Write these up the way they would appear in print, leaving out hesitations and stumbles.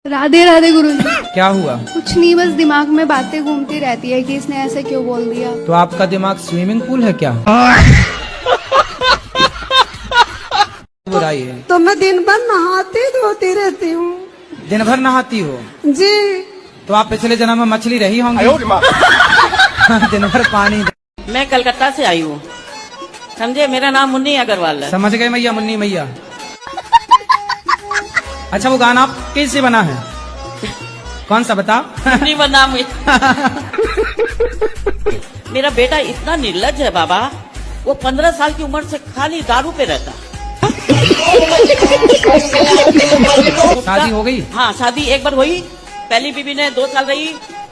राधे राधे गुरुजी। क्या हुआ? कुछ नहीं, बस दिमाग में बातें घूमती रहती है कि इसने ऐसे क्यों बोल दिया। तो आपका दिमाग स्विमिंग पूल है क्या? बुराई है तो मैं दिन भर नहाती धोती रहती हूँ। दिन भर नहाती हो? जी। तो आप पिछले जन्म में मछली रही होंगी। दिन भर पानी। मैं कलकत्ता से आई हूँ, समझे। मेरा नाम मुन्नी अग्रवाल है। समझ गए मैया, मुन्नी मैया। अच्छा, वो गाना आप कैसे बना है? कौन सा बता? मुन्नी बना मेरा बेटा इतना निर्लज है बाबा, वो 15 साल की उम्र से खाली दारू पे रहता। शादी हो गई? हाँ, शादी एक बार हुई। पहली बीवी ने 2 साल रही,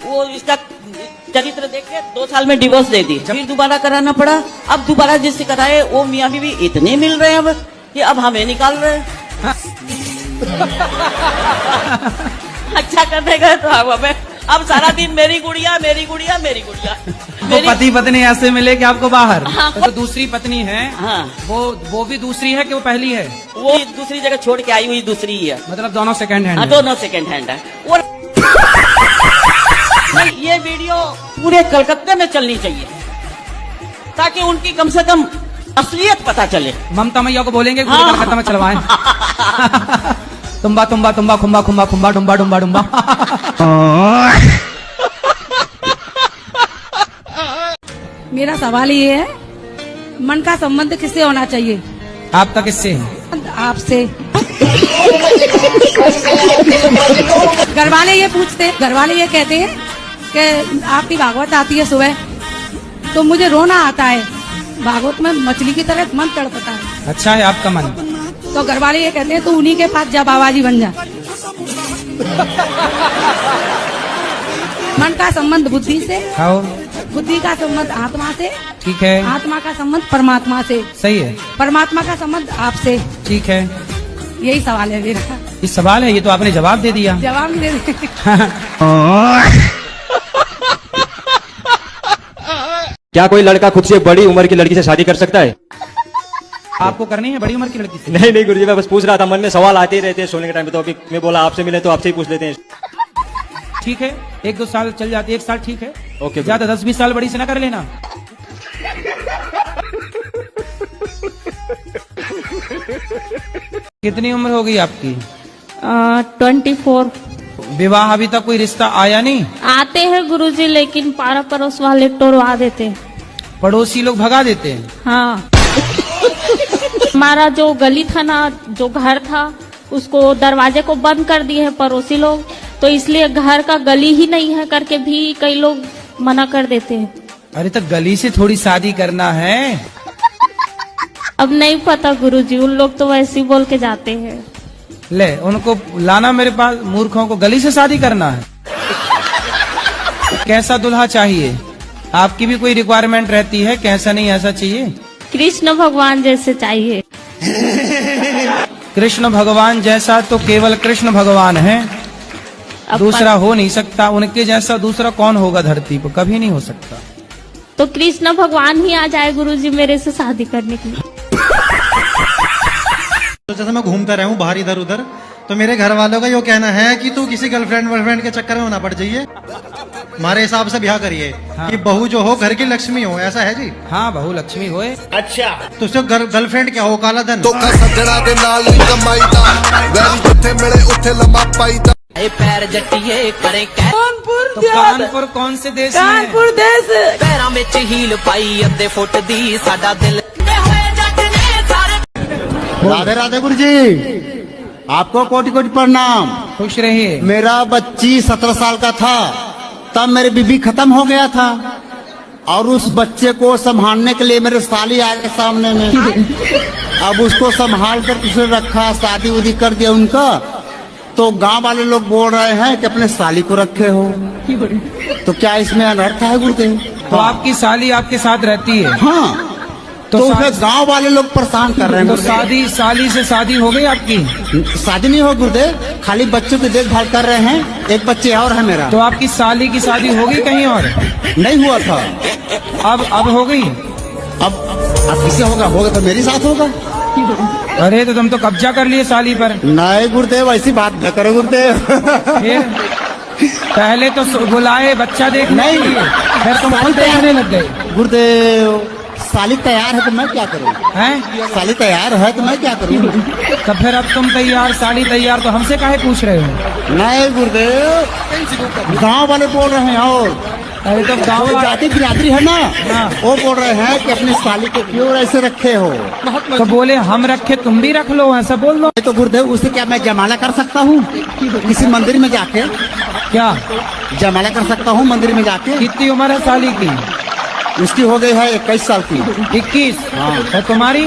वो इसका चरित्र देख के 2 साल में डिवोर्स दे दी। फिर दोबारा कराना पड़ा। अब दोबारा जिससे कराए वो मियाँ बीवी इतने मिल रहे हैं अब कि अब हमें निकाल रहे हैं। अच्छा करने गए तो अब सारा दिन मेरी गुड़िया मेरी गुड़िया मेरी गुड़िया। तो पति पत्नी ऐसे मिले कि आपको बाहर। हाँ। तो दूसरी पत्नी है। हाँ। वो भी दूसरी है कि वो पहली है? वो दूसरी जगह छोड़ के आई हुई दूसरी ही है। मतलब दोनों सेकंड हैंड? हाँ, दोनों सेकंड हैंड है। और ये वीडियो पूरे कलकत्ते में चलनी चाहिए ताकि उनकी कम से कम असलियत पता चले। ममता मैया को बोलेंगे हाँ। कलकत्ता में चलवाएं। तुम्बा तुम्बा तुम्बा खुम्बा खुम्बा खुम्बा डुम्बा डुम्बा डुम्बा। मेरा सवाल ये है, मन का संबंध किससे होना चाहिए? आपका किससे है? आपसे। घरवाले ये पूछते, घरवाले ये कहते हैं कि आपकी भागवत आती है सुबह तो मुझे रोना आता है। भागवत में मछली की तरह मन तड़पता है। अच्छा है आपका मन। तो घरवाले ये कहते हैं तो उन्हीं के पास जा, बाबा जी बन जा। मन का संबंध बुद्धि से, खाओ। बुद्धि का संबंध आत्मा से, ठीक है। आत्मा का संबंध परमात्मा से, सही है। परमात्मा का संबंध आपसे। ठीक है। यही सवाल है मेरा। ये सवाल है? ये तो आपने जवाब दे दिया। जवाब दे दे। क्या कोई लड़का खुद से बड़ी उम्र की लड़की से शादी कर सकता है? आपको करनी है बड़ी उम्र की लड़की से? नहीं गुरुजी, मैं बस पूछ रहा था, मन में सवाल आते ही रहते हैं सोने के टाइम पे, तो अभी मैं बोला आपसे मिले तो आपसे ही पूछ लेते हैं। ठीक है, 1-2 साल चल जाती, 1 साल ठीक है। ओके। ज्यादा 10-20 साल बड़ी से ना कर लेना। कितनी उम्र हो गई आपकी? 24। विवाह अभी तक कोई रिश्ता आया नहीं? आते हैं गुरुजी, लेकिन पारा पड़ोस वाले टोरवा देते हैं। पड़ोसी लोग भगा देते हैं? हाँ। हमारा जो गली था ना, जो घर था, उसको दरवाजे को बंद कर दिए हैं पड़ोसी लोग, तो इसलिए घर का गली ही नहीं है करके भी कई लोग मना कर देते हैं। अरे तो गली से थोड़ी शादी करना है। अब नहीं पता गुरुजी, उन लोग तो वैसे ही बोल के जाते हैं। ले, उनको लाना मेरे पास। मूर्खों को गली से शादी करना है? कैसा दूल्हा चाहिए? आपकी भी कोई रिक्वायरमेंट रहती है? कैसा नहीं ऐसा चाहिए? कृष्ण भगवान जैसे चाहिए। कृष्ण भगवान जैसा तो केवल कृष्ण भगवान है, दूसरा हो नहीं सकता। उनके जैसा दूसरा कौन होगा धरती पर? कभी नहीं हो सकता। तो कृष्ण भगवान ही आ जाए गुरुजी मेरे से शादी करने के लिए। तो जैसे मैं घूमता रहूं बाहर इधर उधर, तो मेरे घर वालों का यो कहना है कि तू किसी गर्लफ्रेंड वर्लफ्रेंड के चक्कर में ना पड़ जाइए, हमारे हिसाब से ब्याह करिए। हाँ। कि बहू जो हो घर की लक्ष्मी हो, ऐसा है जी? हाँ, बहू लक्ष्मी होए। अच्छा, तो उसको गर्लफ्रेंड क्या हो? काला धन। तो सजना दे नाल ही कमाई दा, वैरी जिथे मिले उथे लम्मा पाई दा। पैर जट्टिए करे तो कानपुर कौन से देश में? कानपुर देश। पैरों में हील पाई अद्धे फुट दी साडा दिल। राधे राधे गुरु जी, आपको कोटि कोटि प्रणाम। खुश रहिए। मेरा बच्ची 17 साल का था तब मेरी बीबी खत्म हो गया था, और उस बच्चे को संभालने के लिए मेरे साली आए सामने में। अब उसको संभाल कर उसे रखा, शादी उदी कर दिया उनका, तो गांव वाले लोग बोल रहे हैं कि अपने साली को रखे हो। तो क्या इसमें अनर्थ है गुरुदेव? तो आपकी साली आपके साथ रहती है? हाँ। तो उसे गांव वाले लोग परेशान कर रहे हैं। तो साली से शादी हो गई आपकी? शादी नहीं हो गुरुदेव, खाली बच्चों की देखभाल कर रहे हैं। एक बच्चे और है मेरा। तो आपकी साली की शादी होगी कहीं और? नहीं हुआ था। अब हो गई? अब किससे होगा? होगा तो मेरे साथ होगा। अरे तो तुम तो कब्जा कर लिए साली पर। नहीं गुरुदेव, ऐसी बात न करो गुरुदेव। फिर पहले तो बुलाए बच्चा देखने नहीं। के लिए, फिर तुम खुद देखने लग गए गुरुदेव, साली तैयार है तो मैं क्या करूं? हैं? साली तैयार है तो मैं क्या करूं? तो फिर अब तुम तैयार, साली तैयार, तो हमसे काहे पूछ रहे हो? नहीं गुरुदेव, गांव वाले बोल रहे हैं। और अरे तो गाँव जो जाति बिरादरी है ना, हाँ। वो बोल रहे हैं कि अपनी साली को क्यों ऐसे रखे हो। तो बोले हम रखे तुम भी रख लो, ऐसा बोल दो। तो गुरुदेव, उसे क्या मैं जमाला कर सकता हूँ किसी मंदिर में जाके? क्या जमाला कर सकता हूँ मंदिर में जाके? कितनी उम्र है साली की? उसकी हो गई है 21 साल की। 21? हाँ। और तुम्हारी?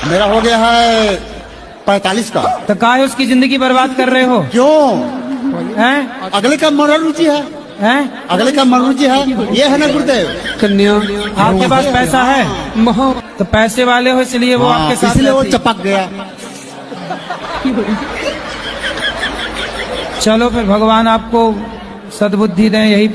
मेरा हो गया है 45 का। तो काहे उसकी जिंदगी बर्बाद कर रहे हो? क्यों? हैं? अगले का मनोरुचि है, हैं? अगले का मनोरुचि है, ये है ना गुरुदेव। कन्या आपके पास पैसा है? तो पैसे वाले हो इसलिए वो आपके साथ इसलिए वो रहती है। चपक गया। चलो फिर भगवान आपको सद्बुद्धि दें, यही